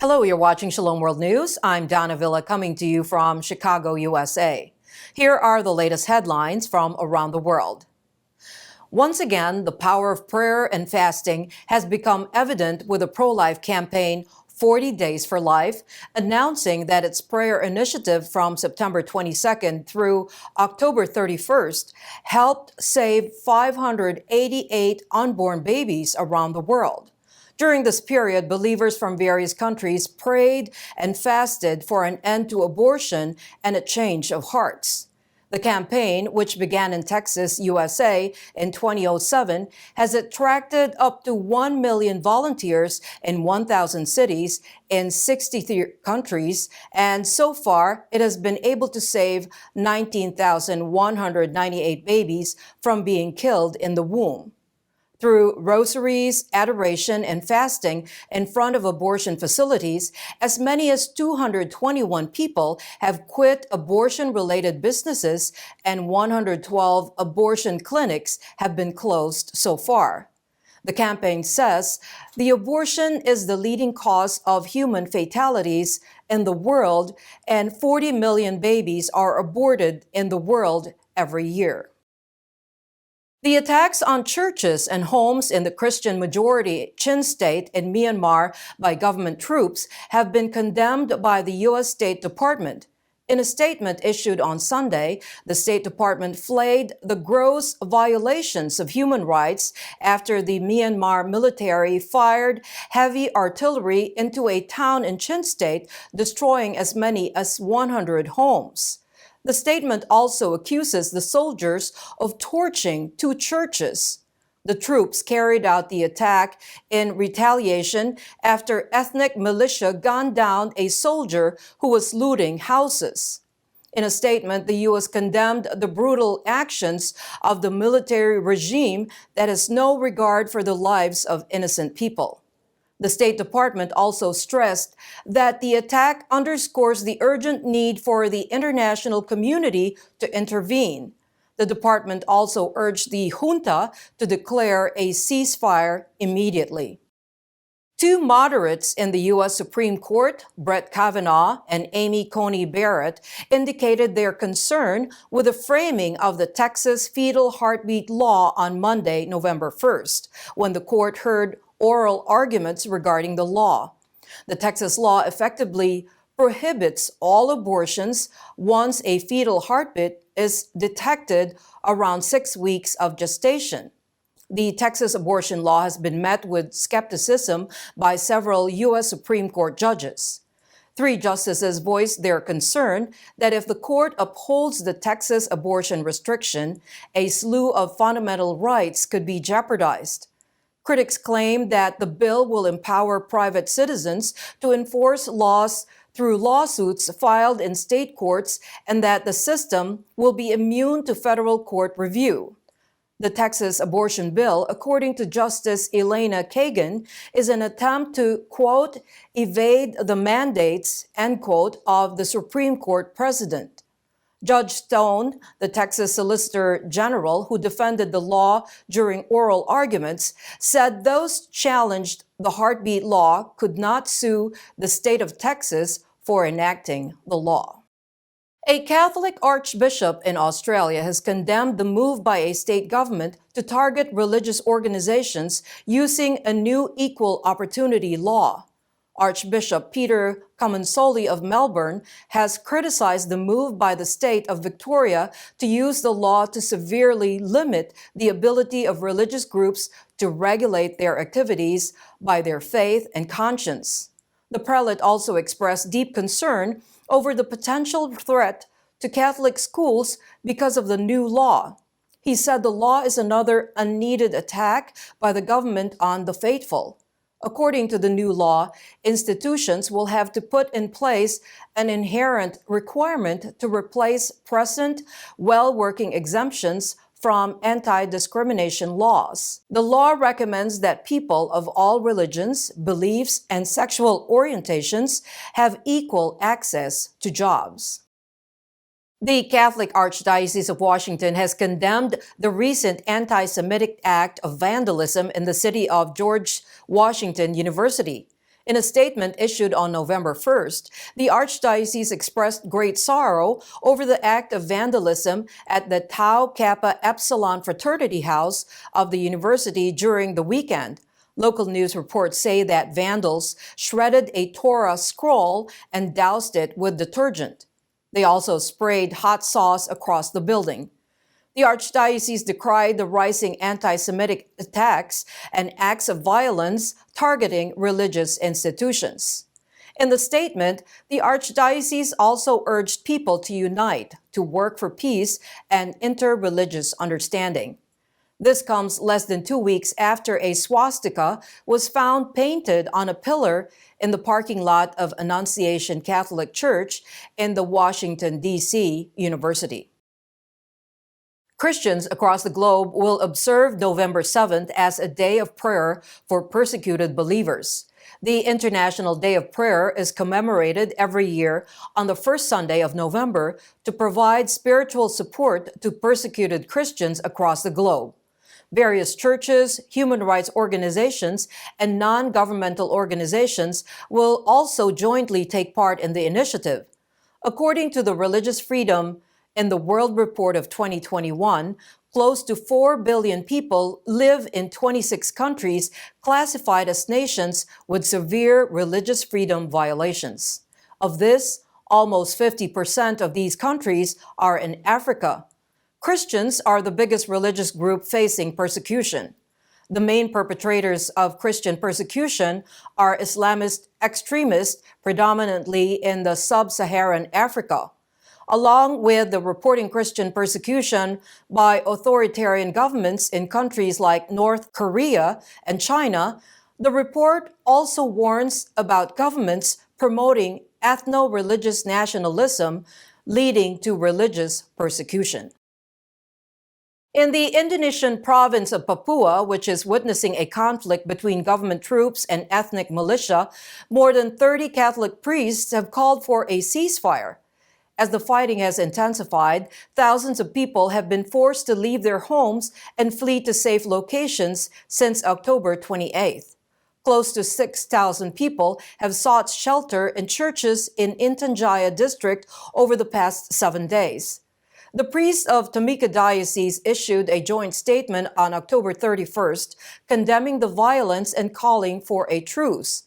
Hello, you're watching Shalom World News. I'm Donna Villa coming to you from Chicago, USA. Here are the latest headlines from around the world. Once again, the power of prayer and fasting has become evident with the pro-life campaign 40 Days for Life, announcing that its prayer initiative from September 22nd through October 31st helped save 588 unborn babies around the world. During this period, believers from various countries prayed and fasted for an end to abortion and a change of hearts. The campaign, which began in Texas, USA in 2007, has attracted up to 1 million volunteers in 1,000 cities in 63 countries, and so far it has been able to save 19,198 babies from being killed in the womb. Through rosaries, adoration, and fasting in front of abortion facilities, as many as 221 people have quit abortion-related businesses and 112 abortion clinics have been closed so far. The campaign says the abortion is the leading cause of human fatalities in the world, and 40 million babies are aborted in the world every year. The attacks on churches and homes in the Christian-majority Chin state in Myanmar by government troops have been condemned by the U.S. State Department. In a statement issued on Sunday, the State Department flayed the gross violations of human rights after the Myanmar military fired heavy artillery into a town in Chin state, destroying as many as 100 homes. The statement also accuses the soldiers of torching 2 churches. The troops carried out the attack in retaliation after ethnic militia gunned down a soldier who was looting houses. In a statement, the U.S. condemned the brutal actions of the military regime that has no regard for the lives of innocent people. The State Department also stressed that the attack underscores the urgent need for the international community to intervene. The department also urged the junta to declare a ceasefire immediately. 2 moderates in the U.S. Supreme Court, Brett Kavanaugh and Amy Coney Barrett, indicated their concern with the framing of the Texas fetal heartbeat law on Monday, November 1st, when the court heard oral arguments regarding the law. The Texas law effectively prohibits all abortions once a fetal heartbeat is detected around 6 weeks of gestation. The Texas abortion law has been met with skepticism by several U.S. Supreme Court judges. 3 justices voiced their concern that if the court upholds the Texas abortion restriction, a slew of fundamental rights could be jeopardized. Critics claim that the bill will empower private citizens to enforce laws through lawsuits filed in state courts and that the system will be immune to federal court review. The Texas abortion bill, according to Justice Elena Kagan, is an attempt to, quote, evade the mandates, end quote, of the Supreme Court president. Judge Stone, the Texas Solicitor General who defended the law during oral arguments, said those challenged the heartbeat law could not sue the state of Texas for enacting the law. A Catholic archbishop in Australia has condemned the move by a state government to target religious organizations using a new equal opportunity law. Archbishop Peter Comensoli of Melbourne has criticized the move by the state of Victoria to use the law to severely limit the ability of religious groups to regulate their activities by their faith and conscience. The prelate also expressed deep concern over the potential threat to Catholic schools because of the new law. He said the law is another unneeded attack by the government on the faithful. According to the new law, institutions will have to put in place an inherent requirement to replace present, well-working exemptions from anti-discrimination laws. The law recommends that people of all religions, beliefs, and sexual orientations have equal access to jobs. The Catholic Archdiocese of Washington has condemned the recent anti-Semitic act of vandalism in the city of George Washington University. In a statement issued on November 1st, the Archdiocese expressed great sorrow over the act of vandalism at the Tau Kappa Epsilon Fraternity House of the university during the weekend. Local news reports say that vandals shredded a Torah scroll and doused it with detergent. They also sprayed hot sauce across the building. The Archdiocese decried the rising anti-Semitic attacks and acts of violence targeting religious institutions. In the statement, the Archdiocese also urged people to unite, to work for peace and interreligious understanding. This comes less than 2 weeks after a swastika was found painted on a pillar in the parking lot of Annunciation Catholic Church in the Washington, D.C. University. Christians across the globe will observe November 7th as a day of prayer for persecuted believers. The International Day of Prayer is commemorated every year on the first Sunday of November to provide spiritual support to persecuted Christians across the globe. Various churches, human rights organizations, and non-governmental organizations will also jointly take part in the initiative. According to the Religious Freedom in the World Report of 2021, close to 4 billion people live in 26 countries classified as nations with severe religious freedom violations. Of this, almost 50% of these countries are in Africa. Christians are the biggest religious group facing persecution. The main perpetrators of Christian persecution are Islamist extremists, predominantly in the sub-Saharan Africa. Along with the reporting Christian persecution by authoritarian governments in countries like North Korea and China, the report also warns about governments promoting ethno-religious nationalism, leading to religious persecution. In the Indonesian province of Papua, which is witnessing a conflict between government troops and ethnic militia, more than 30 Catholic priests have called for a ceasefire. As the fighting has intensified, thousands of people have been forced to leave their homes and flee to safe locations since October 28th. Close to 6,000 people have sought shelter in churches in Intan Jaya district over the past 7 days. The priests of Timika Diocese issued a joint statement on October 31st, condemning the violence and calling for a truce.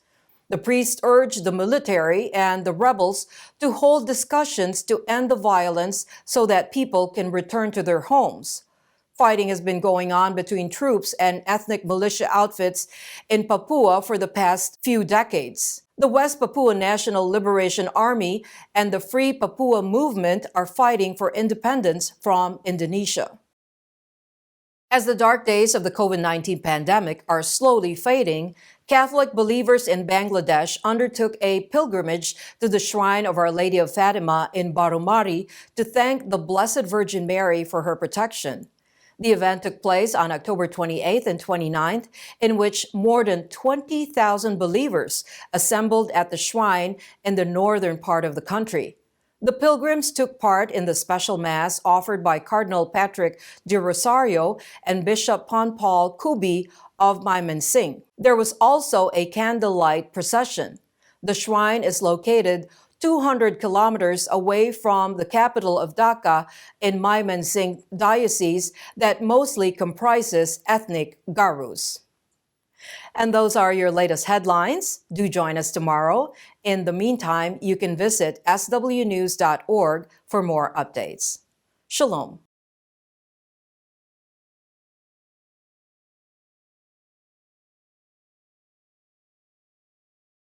The priests urged the military and the rebels to hold discussions to end the violence so that people can return to their homes. Fighting has been going on between troops and ethnic militia outfits in Papua for the past few decades. The West Papua National Liberation Army and the Free Papua Movement are fighting for independence from Indonesia. As the dark days of the COVID-19 pandemic are slowly fading, Catholic believers in Bangladesh undertook a pilgrimage to the shrine of Our Lady of Fatima in Barumari to thank the Blessed Virgin Mary for her protection. The event took place on October 28th and 29th, in which more than 20,000 believers assembled at the shrine in the northern part of the country. The pilgrims took part in the special mass offered by Cardinal Patrick de Rosario and Bishop Paul Kubi of Mymensingh. There was also a candlelight procession. The shrine is located 200 kilometers away from the capital of Dhaka in Mymensingh Diocese that mostly comprises ethnic Garus. And those are your latest headlines. Do join us tomorrow. In the meantime, you can visit swnews.org for more updates. Shalom.